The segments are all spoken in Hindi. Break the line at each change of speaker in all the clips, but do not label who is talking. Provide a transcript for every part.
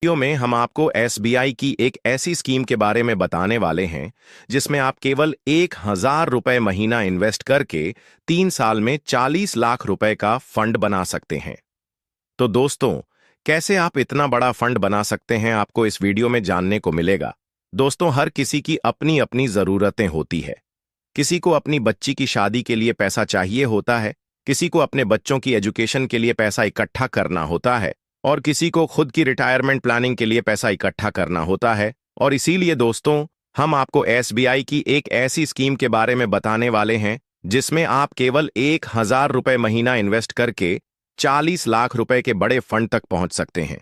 वीडियो में हम आपको एसबीआई की एक ऐसी स्कीम के बारे में बताने वाले हैं जिसमें आप केवल 1,000 रुपए महीना इन्वेस्ट करके 3 साल में 40 लाख रुपए का फंड बना सकते हैं। तो दोस्तों, कैसे आप इतना बड़ा फंड बना सकते हैं, आपको इस वीडियो में जानने को मिलेगा। दोस्तों, हर किसी की अपनी अपनी जरूरतें होती है। किसी को अपनी बच्ची की शादी के लिए पैसा चाहिए होता है, किसी को अपने बच्चों की एजुकेशन के लिए पैसा इकट्ठा करना होता है, और किसी को खुद की रिटायरमेंट प्लानिंग के लिए पैसा इकट्ठा करना होता है। और इसीलिए दोस्तों, हम आपको एसबीआई की एक ऐसी स्कीम के बारे में बताने वाले हैं जिसमें आप केवल 1,000 रुपए महीना इन्वेस्ट करके 40 लाख रुपए के बड़े फंड तक पहुंच सकते हैं।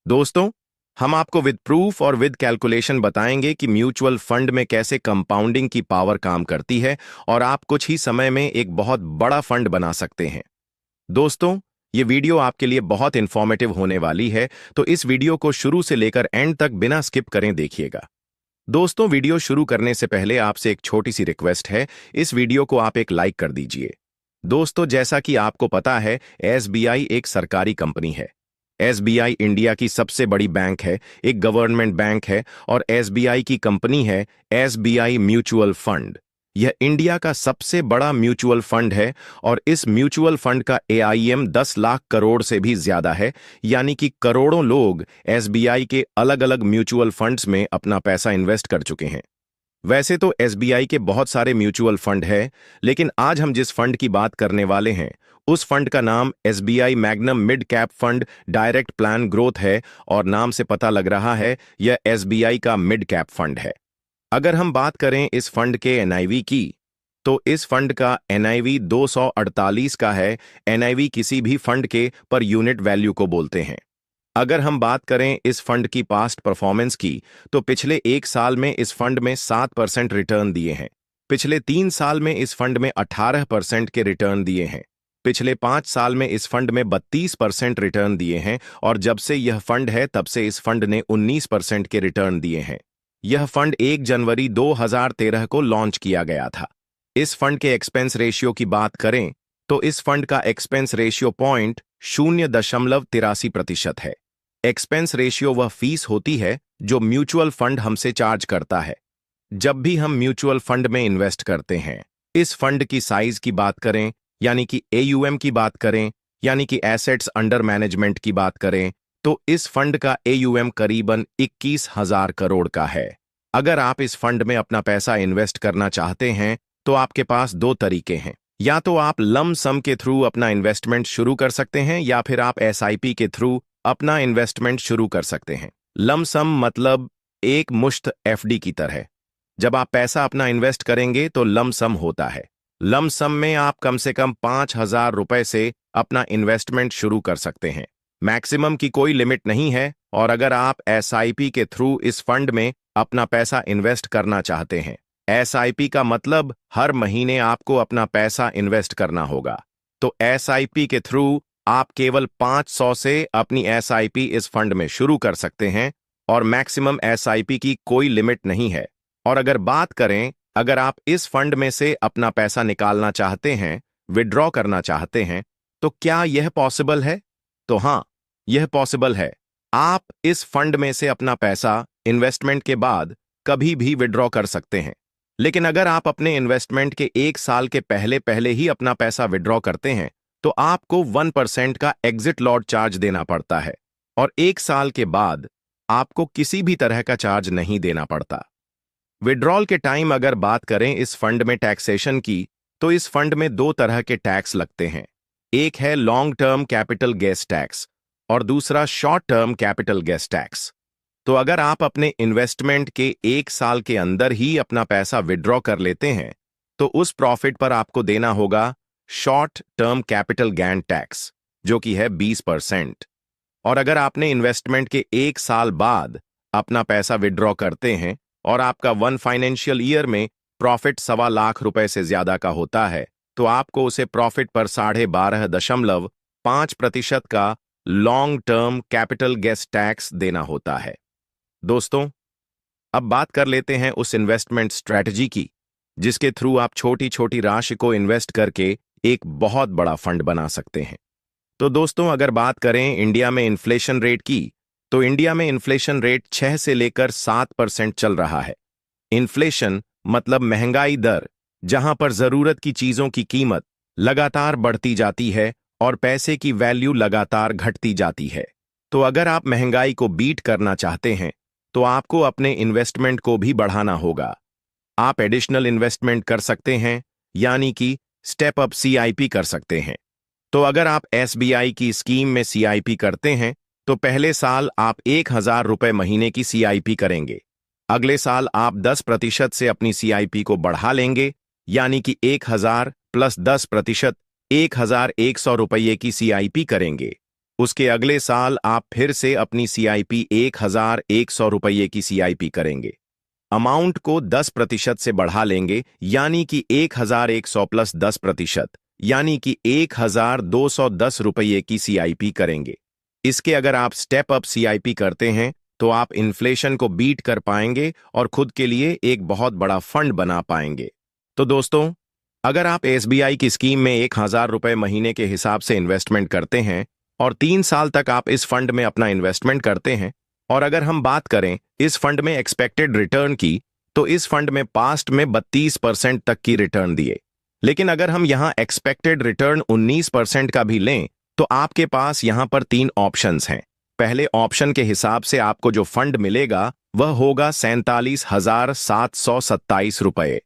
दोस्तों, हम आपको विद प्रूफ और विद कैलकुलेशन बताएंगे कि म्यूचुअल फंड में कैसे कंपाउंडिंग की पावर काम करती है और आप कुछ ही समय में एक बहुत बड़ा फंड बना सकते हैं। दोस्तों, ये वीडियो आपके लिए बहुत इंफॉर्मेटिव होने वाली है, तो इस वीडियो को शुरू से लेकर एंड तक बिना स्किप करें देखिएगा। दोस्तों, वीडियो शुरू करने से पहले आपसे एक छोटी सी रिक्वेस्ट है, इस वीडियो को आप एक लाइक कर दीजिए। दोस्तों, जैसा कि आपको पता है, एसबीआई एक सरकारी कंपनी है। एसबीआई इंडिया की सबसे बड़ी बैंक है, एक गवर्नमेंट बैंक है, और एसबीआई की कंपनी है एसबीआई म्यूचुअल फंड। यह इंडिया का सबसे बड़ा म्यूचुअल फंड है और इस म्यूचुअल फंड का एआईएम 10 लाख करोड़ से भी ज्यादा है, यानी कि करोड़ों लोग एसबीआई के अलग अलग म्यूचुअल फंड्स में अपना पैसा इन्वेस्ट कर चुके हैं। वैसे तो एसबीआई के बहुत सारे म्यूचुअल फंड है, लेकिन आज हम जिस फंड की बात करने वाले हैं उस फंड का नाम SBI magnum mid cap fund direct plan growth है, और नाम से पता लग रहा है यह एसबीआई का मिड कैप फंड है। अगर हम बात करें इस फंड के एनआईवी की, तो इस फंड का एनआईवी 248 का है। एनआईवी किसी भी फंड के पर यूनिट वैल्यू को बोलते हैं। अगर हम बात करें इस फंड की पास्ट परफॉर्मेंस की, तो पिछले 1 साल में इस फंड में 7% रिटर्न दिए हैं। पिछले 3 साल में इस फंड में 18% के रिटर्न दिए हैं। पिछले 5 साल में इस फंड में 32% रिटर्न दिए हैं, और जब से यह फंड है तब से इस फंड ने 19% के रिटर्न दिए हैं। यह फंड 1 जनवरी 2013 को लॉन्च किया गया था। इस फंड के एक्सपेंस रेशियो की बात करें तो इस फंड का एक्सपेंस रेशियो 0.83% है। एक्सपेंस रेशियो वह फीस होती है जो म्यूचुअल फंड हमसे चार्ज करता है जब भी हम म्यूचुअल फंड में इन्वेस्ट करते हैं। इस फंड की साइज की बात करें, यानी कि एयूएम की बात करें, यानी कि एसेट्स अंडर मैनेजमेंट की बात करें, तो इस फंड का एयूएम करीबन 21,000 करोड़ का है। अगर आप इस फंड में अपना पैसा इन्वेस्ट करना चाहते हैं तो आपके पास 2 तरीके हैं। या तो आप लम सम के थ्रू अपना इन्वेस्टमेंट शुरू कर सकते हैं, या फिर आप एसआईपी के थ्रू अपना इन्वेस्टमेंट शुरू कर सकते हैं। लम सम मतलब एक मुश्त एफडी की तरह। जब आप पैसा अपना इन्वेस्ट करेंगे तो लम सम होता है। लम सम में आप कम से कम 5,000 रुपए से अपना इन्वेस्टमेंट शुरू कर सकते हैं। मैक्सिमम की कोई लिमिट नहीं है। और अगर आप एसआईपी के थ्रू इस फंड में अपना पैसा इन्वेस्ट करना चाहते हैं, एसआईपी का मतलब हर महीने आपको अपना पैसा इन्वेस्ट करना होगा, तो एसआईपी के थ्रू आप केवल 500 से अपनी एसआईपी इस फंड में शुरू कर सकते हैं, और मैक्सिमम एसआईपी की कोई लिमिट नहीं है। और अगर बात करें, अगर आप इस फंड में से अपना पैसा निकालना चाहते हैं, विड्रॉ करना चाहते हैं, तो क्या यह पॉसिबल है? तो हाँ, यह पॉसिबल है। आप इस फंड में से अपना पैसा इन्वेस्टमेंट के बाद कभी भी विड्रॉ कर सकते हैं। लेकिन अगर आप अपने इन्वेस्टमेंट के 1 साल के पहले पहले ही अपना पैसा विड्रॉ करते हैं तो आपको 1% का एग्जिट लॉट चार्ज देना पड़ता है, और 1 साल के बाद आपको किसी भी तरह का चार्ज नहीं देना पड़ता। विड्रॉल के टाइम अगर बात करें इस फंड में टैक्सेशन की, तो इस फंड में 2 तरह के टैक्स लगते हैं। एक है long term capital gains tax और दूसरा short term capital gains tax. तो अगर आप अपने इन्वेस्टमेंट के 1 साल के अंदर ही अपना पैसा विड्रॉ कर लेते हैं तो उस प्रॉफिट पर आपको देना होगा short term capital gain tax, जो कि है 20%। और अगर आपने इन्वेस्टमेंट के 1 साल बाद अपना पैसा विड्रॉ करते हैं और आपका 1 फाइनेंशियल ईयर में प्रॉफिट 1.25 लाख रुपए से ज्यादा का होता है, तो आपको उसे प्रॉफिट पर 12.5% का long term capital gains tax देना होता है। दोस्तों, अब बात कर लेते हैं उस इन्वेस्टमेंट स्ट्रैटेजी की जिसके थ्रू आप छोटी छोटी राशि को इन्वेस्ट करके एक बहुत बड़ा फंड बना सकते हैं। तो दोस्तों, अगर बात करें इंडिया में इन्फ्लेशन रेट की, तो इंडिया में इन्फ्लेशन रेट 6 से लेकर 7% चल रहा है। इन्फ्लेशन मतलब महंगाई दर, जहां पर जरूरत की चीजों की कीमत लगातार बढ़ती जाती है और पैसे की वैल्यू लगातार घटती जाती है। तो अगर आप महंगाई को बीट करना चाहते हैं तो आपको अपने इन्वेस्टमेंट को भी बढ़ाना होगा। आप एडिशनल इन्वेस्टमेंट कर सकते हैं, यानी कि स्टेप अप सीआईपी कर सकते हैं। तो अगर आप एसबीआई की स्कीम में सीआईपी करते हैं तो पहले साल आप 1,000 रुपए महीने की सीआईपी करेंगे। अगले साल आप 10% से अपनी सीआईपी को बढ़ा लेंगे, यानी कि 1,000 प्लस 10% 1,100 रुपये की सीआईपी करेंगे। उसके अगले साल आप फिर से अपनी सीआईपी 1,100 रुपये की सीआईपी करेंगे। अमाउंट को 10% से बढ़ा लेंगे, यानी कि 1,100 प्लस 10%, यानी कि 1,210 रुपये की सीआईपी करेंगे। इसके अगर आप स्टेप अप सीआईपी करते हैं तो आप इन्फ्लेशन को बीट कर पाएंगे और खुद के लिए एक बहुत बड़ा फंड बना पाएंगे। तो दोस्तों, अगर आप एसबीआई की स्कीम में 1,000 रुपये महीने के हिसाब से इन्वेस्टमेंट करते हैं और 3 साल तक आप इस फंड में अपना इन्वेस्टमेंट करते हैं, और अगर हम बात करें इस फंड में एक्सपेक्टेड रिटर्न की, तो इस फंड में पास्ट में 32% तक की रिटर्न दिए। लेकिन अगर हम यहां एक्सपेक्टेड रिटर्न 19% का भी लें तो आपके पास यहां पर 3 ऑप्शंस हैं। पहले ऑप्शन के हिसाब से आपको जो फंड मिलेगा वह होगा 47,727 रुपये।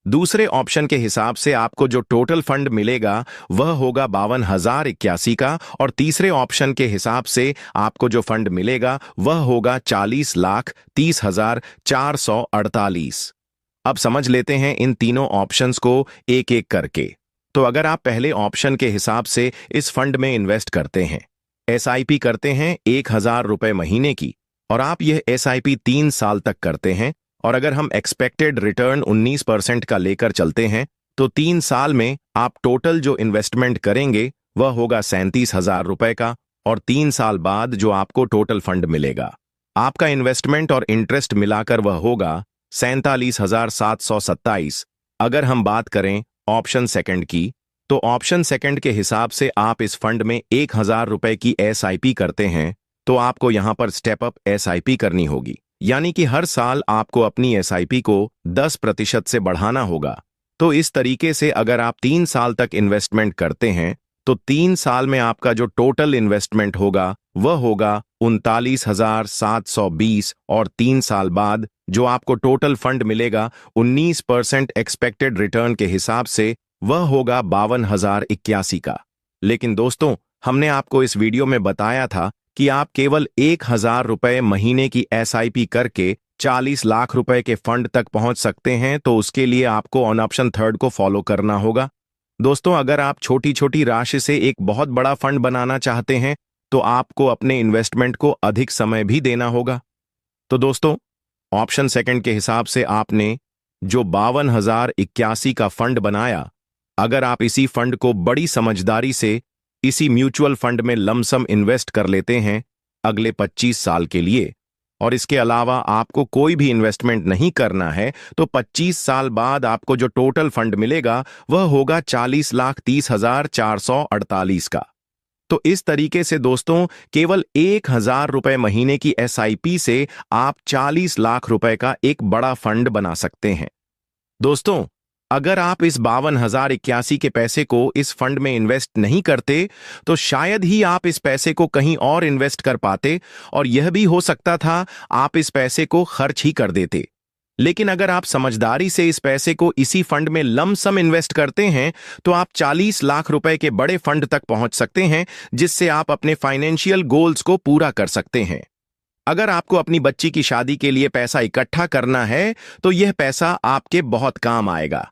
दूसरे ऑप्शन के हिसाब से आपको जो टोटल फंड मिलेगा वह होगा 52,081 का, और तीसरे ऑप्शन के हिसाब से आपको जो फंड मिलेगा वह होगा 40,30,448। अब समझ लेते हैं इन तीनों ऑप्शंस को एक एक करके। तो अगर आप पहले ऑप्शन के हिसाब से इस फंड में इन्वेस्ट करते हैं, एसआईपी करते हैं 1,000 रुपये महीने की, और आप यह एसआईपी 3 साल तक करते हैं, और अगर हम एक्सपेक्टेड रिटर्न 19% का लेकर चलते हैं तो 3 साल में आप टोटल जो इन्वेस्टमेंट करेंगे वह होगा 37,000 रुपये का, और 3 साल बाद जो आपको टोटल फंड मिलेगा, आपका इन्वेस्टमेंट और इंटरेस्ट मिलाकर वह होगा 47,727। अगर हम बात करें ऑप्शन सेकंड की, तो ऑप्शन सेकंड के हिसाब से आप इस फंड में 1,000 रुपये की एसआईपी करते हैं तो आपको यहां पर स्टेप अप एसआईपी करनी होगी, यानी कि हर साल आपको अपनी एसआईपी को 10% से बढ़ाना होगा। तो इस तरीके से अगर आप 3 साल तक इन्वेस्टमेंट करते हैं तो 3 साल में आपका जो टोटल इन्वेस्टमेंट होगा वह होगा 39,720, और 3 साल बाद जो आपको टोटल फंड मिलेगा 19% एक्सपेक्टेड रिटर्न के हिसाब से वह होगा 52,081 का। लेकिन दोस्तों, हमने आपको इस वीडियो में बताया था कि आप केवल 1,000 रुपये महीने की एसआईपी करके 40 लाख रुपए के फंड तक पहुंच सकते हैं। तो उसके लिए आपको ऑन ऑप्शन थर्ड को फॉलो करना होगा। दोस्तों, अगर आप छोटी छोटी राशि से एक बहुत बड़ा फंड बनाना चाहते हैं तो आपको अपने इन्वेस्टमेंट को अधिक समय भी देना होगा। तो दोस्तों, ऑप्शन सेकंड के हिसाब से आपने जो 52,081 का फंड बनाया, अगर आप इसी फंड को बड़ी समझदारी से इसी म्यूचुअल फंड में लमसम इन्वेस्ट कर लेते हैं अगले 25 साल के लिए, और इसके अलावा आपको कोई भी इन्वेस्टमेंट नहीं करना है, तो 25 साल बाद आपको जो टोटल फंड मिलेगा वह होगा 40,30,448 का। तो इस तरीके से दोस्तों, केवल 1,000 रुपये महीने की एसआईपी से आप 40 लाख रुपए का एक बड़ा फंड बना सकते हैं। दोस्तों, अगर आप इस 52,081 के पैसे को इस फंड में इन्वेस्ट नहीं करते तो शायद ही आप इस पैसे को कहीं और इन्वेस्ट कर पाते, और यह भी हो सकता था आप इस पैसे को खर्च ही कर देते। लेकिन अगर आप समझदारी से इस पैसे को इसी फंड में लमसम इन्वेस्ट करते हैं तो आप 40 लाख रुपए के बड़े फंड तक पहुंच सकते हैं, जिससे आप अपने फाइनेंशियल गोल्स को पूरा कर सकते हैं। अगर आपको अपनी बच्ची की शादी के लिए पैसा इकट्ठा करना है तो यह पैसा आपके बहुत काम आएगा।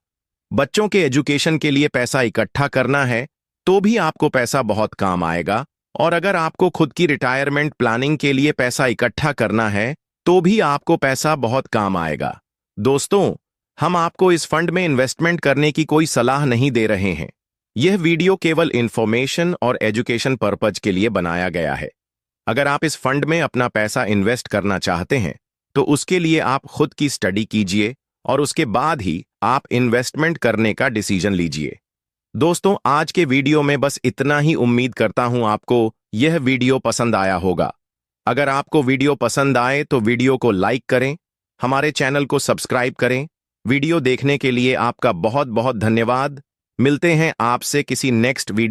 बच्चों के एजुकेशन के लिए पैसा इकट्ठा करना है तो भी आपको पैसा बहुत काम आएगा, और अगर आपको खुद की रिटायरमेंट प्लानिंग के लिए पैसा इकट्ठा करना है तो भी आपको पैसा बहुत काम आएगा। दोस्तों, हम आपको इस फंड में इन्वेस्टमेंट करने की कोई सलाह नहीं दे रहे हैं। यह वीडियो केवल इंफॉर्मेशन और एजुकेशन पर्पज के लिए बनाया गया है। अगर आप इस फंड में अपना पैसा इन्वेस्ट करना चाहते हैं तो उसके लिए आप खुद की स्टडी कीजिए और उसके बाद ही आप इन्वेस्टमेंट करने का डिसीजन लीजिए। दोस्तों, आज के वीडियो में बस इतना ही। उम्मीद करता हूं आपको यह वीडियो पसंद आया होगा। अगर आपको वीडियो पसंद आए तो वीडियो को लाइक करें, हमारे चैनल को सब्सक्राइब करें। वीडियो देखने के लिए आपका बहुत बहुत धन्यवाद। मिलते हैं आपसे किसी नेक्स्ट वीडियो